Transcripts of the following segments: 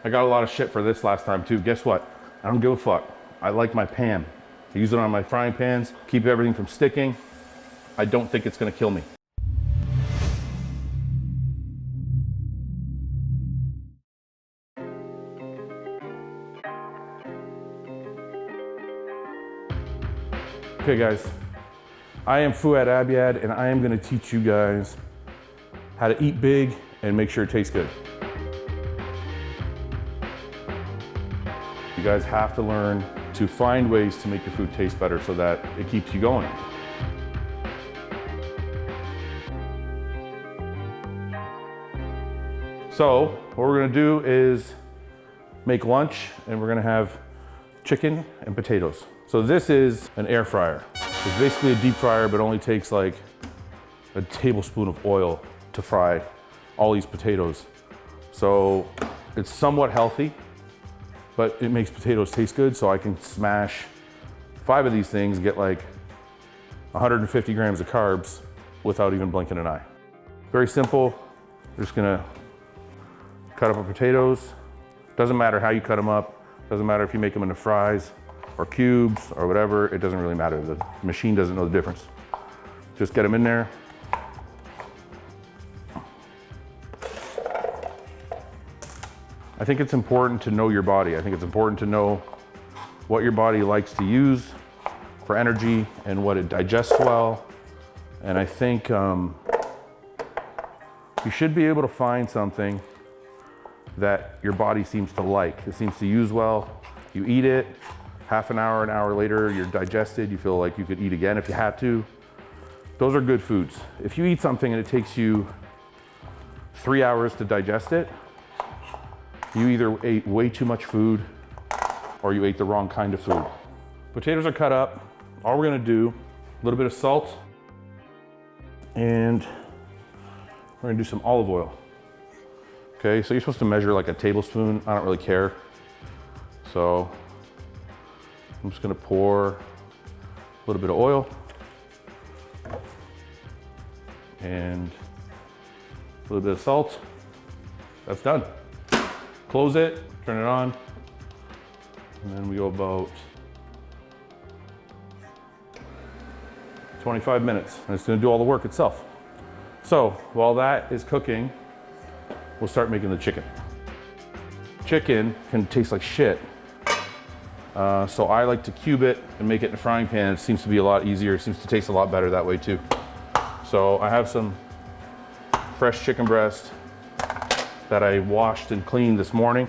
I got a lot of shit for this last time too. Guess what? I don't give a fuck. I like my pan. I use it on my frying pans, keep everything from sticking. I don't think it's gonna kill me. Okay guys, I am Fouad Abiad and I am gonna teach you guys how to eat big and make sure it tastes good. You guys have to learn to find ways to make your food taste better so that it keeps you going. So what we're gonna do is make lunch and we're gonna have chicken and potatoes. So this is an air fryer. It's basically a deep fryer, but only takes like a tablespoon of oil to fry all these potatoes. So it's somewhat healthy, but it makes potatoes taste good. So I can smash 5 of these things, get like 150 grams of carbs without even blinking an eye. Very simple. We're just gonna cut up our potatoes. Doesn't matter how you cut them up. Doesn't matter if you make them into fries or cubes or whatever, it doesn't really matter. The machine doesn't know the difference. Just get them in there. I think it's important to know your body. I think it's important to know what your body likes to use for energy and what it digests well. And I think you should be able to find something that your body seems to like. It seems to use well. You eat it, half an hour later, you're digested. You feel like you could eat again if you had to. Those are good foods. If you eat something and it takes you 3 hours to digest it, you either ate way too much food or you ate the wrong kind of food. Potatoes are cut up. All we're gonna do, a little bit of salt, and we're gonna do some olive oil. Okay, so you're supposed to measure like a tablespoon. I don't really care. So I'm just gonna pour a little bit of oil and a little bit of salt. That's done. Close it, turn it on, and then we go about 25 minutes, and it's gonna do all the work itself. So while that is cooking, we'll start making the chicken. Chicken can taste like shit. So I like to cube it and make it in a frying pan. It seems to be a lot easier. It seems to taste a lot better that way too. So I have some fresh chicken breast that I washed and cleaned this morning.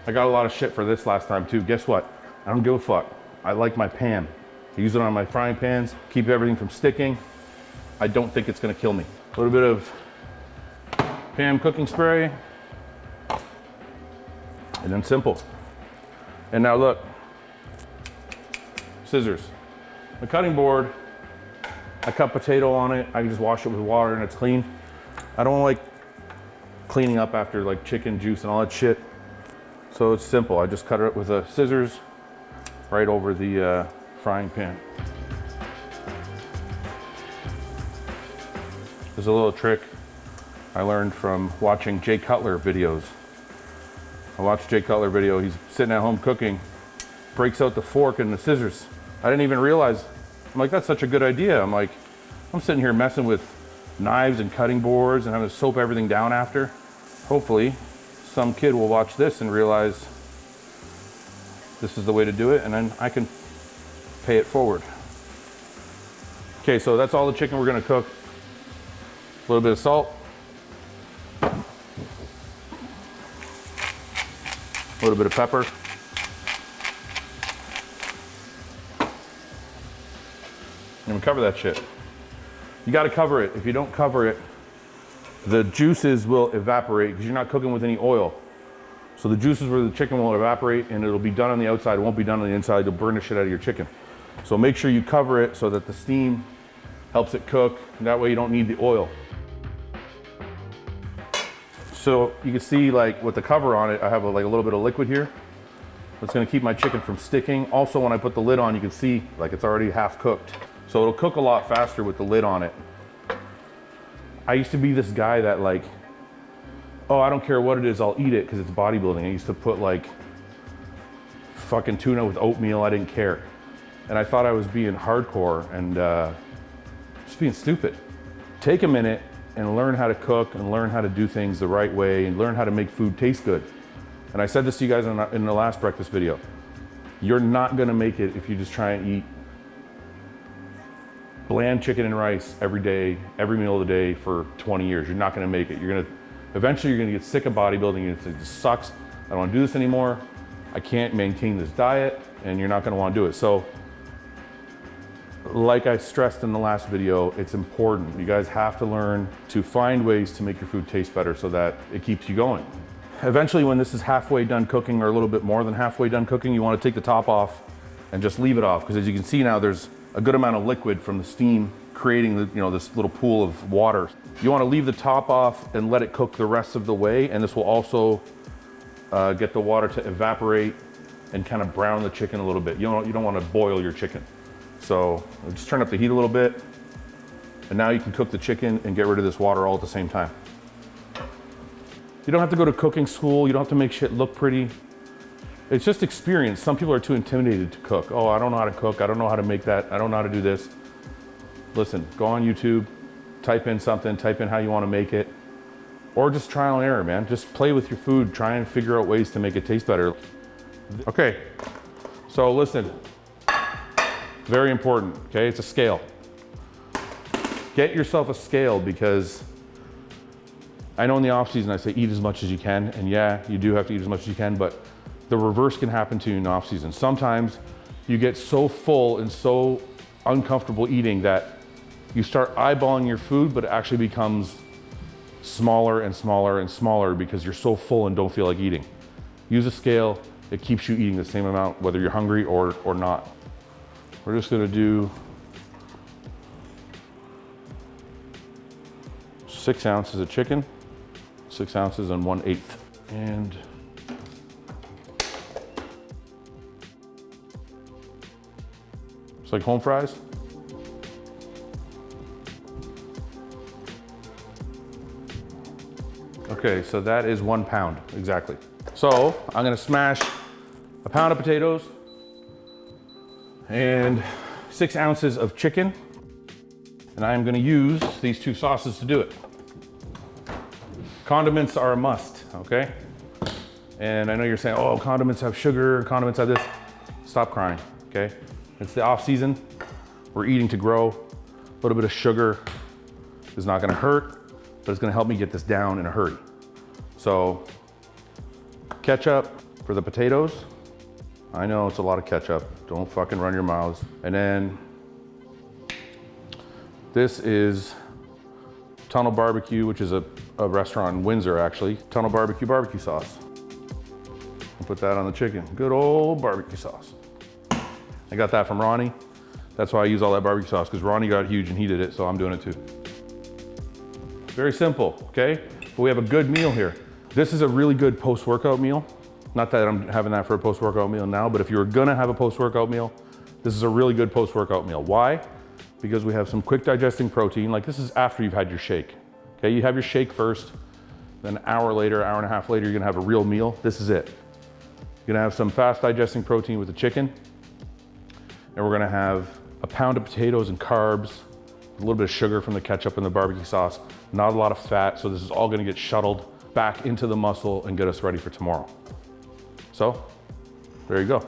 I got a lot of shit for this last time too. Guess what? I don't give a fuck. I like my pan. I use it on my frying pans, keep everything from sticking. I don't think it's gonna kill me. A little bit of pan cooking spray, and then simple. And now look, scissors. The cutting board, I cut potato on it. I can just wash it with water and it's clean. I don't like cleaning up after like chicken juice and all that shit. So it's simple. I just cut it with a scissors right over the frying pan. There's a little trick I learned from watching Jay Cutler videos. I watched Jay Cutler video. He's sitting at home cooking, breaks out the fork and the scissors. I didn't even realize. I'm like, that's such a good idea. I'm like, I'm sitting here messing with knives and cutting boards and having to soap everything down after. Hopefully some kid will watch this and realize this is the way to do it, and then I can pay it forward. Okay, so that's all the chicken we're gonna cook. A little bit of salt. A little bit of pepper. And we cover that shit. You gotta cover it. If you don't cover it, the juices will evaporate because you're not cooking with any oil. So the juices for the chicken will evaporate and it'll be done on the outside. It won't be done on the inside. You'll burn the shit out of your chicken. So make sure you cover it so that the steam helps it cook. And that way you don't need the oil. So you can see like with the cover on it, I have like a little bit of liquid here. That's gonna keep my chicken from sticking. Also, when I put the lid on, you can see like it's already half cooked. So it'll cook a lot faster with the lid on it. I used to be this guy that like oh, I don't care what it is, I'll eat it because it's bodybuilding. I used to put like fucking tuna with oatmeal, I didn't care. And I thought I was being hardcore and just being stupid. Take a minute and learn how to cook and learn how to do things the right way and learn how to make food taste good. And I said this to you guys in the last breakfast video. You're not gonna make it if you just try and eat bland chicken and rice every day, every meal of the day for 20 years. You're not gonna make it. Eventually you're gonna get sick of bodybuilding. You're gonna say, this sucks. I don't wanna do this anymore. I can't maintain this diet, and you're not gonna wanna do it. So, like I stressed in the last video, it's important. You guys have to learn to find ways to make your food taste better so that it keeps you going. Eventually, when this is halfway done cooking or a little bit more than halfway done cooking, you wanna take the top off and just leave it off, because as you can see now, there's a good amount of liquid from the steam creating this little pool of water. You wanna leave the top off and let it cook the rest of the way, and this will also get the water to evaporate and kind of brown the chicken a little bit. You don't wanna boil your chicken. So just turn up the heat a little bit, and now you can cook the chicken and get rid of this water all at the same time. You don't have to go to cooking school. You don't have to make shit look pretty. It's just experience. Some people are too intimidated to cook. Oh, I don't know how to cook. I don't know how to make that. I don't know how to do this. Listen, go on YouTube, type in something, type in how you want to make it, or just trial and error, man. Just play with your food. Try and figure out ways to make it taste better. Okay, so listen, very important, okay? It's a scale. Get yourself a scale, because I know in the off season I say eat as much as you can, and yeah, you do have to eat as much as you can, but the reverse can happen to you in off season. Sometimes you get so full and so uncomfortable eating that you start eyeballing your food, but it actually becomes smaller and smaller and smaller because you're so full and don't feel like eating. Use a scale. It keeps you eating the same amount whether you're hungry or not. We're just gonna do 6 ounces of chicken, 6 ounces and 1/8. And it's like home fries. Okay, so that is 1 pound, exactly. So I'm gonna smash a pound of potatoes and 6 ounces of chicken. And I'm gonna use these 2 sauces to do it. Condiments are a must, okay? And I know you're saying, oh, condiments have sugar, condiments have this. Stop crying, okay? It's the off season. We're eating to grow. A little bit of sugar is not gonna hurt, but it's gonna help me get this down in a hurry. So, ketchup for the potatoes. I know it's a lot of ketchup. Don't fucking run your mouths. And then this is Tunnel Barbecue, which is a restaurant in Windsor, actually. Tunnel barbecue sauce. I'll put that on the chicken. Good old barbecue sauce. I got that from Ronnie. That's why I use all that barbecue sauce, because Ronnie got huge and he did it, so I'm doing it too. Very simple, okay? But we have a good meal here. This is a really good post-workout meal. Not that I'm having that for a post-workout meal now, but if you were gonna have a post-workout meal, this is a really good post-workout meal. Why? Because we have some quick digesting protein. Like, this is after you've had your shake. Okay, you have your shake first, then an hour later, hour and a half later, you're gonna have a real meal. This is it. You're gonna have some fast digesting protein with the chicken, and we're gonna have a pound of potatoes and carbs, a little bit of sugar from the ketchup and the barbecue sauce, not a lot of fat, so this is all gonna get shuttled back into the muscle and get us ready for tomorrow. So, there you go.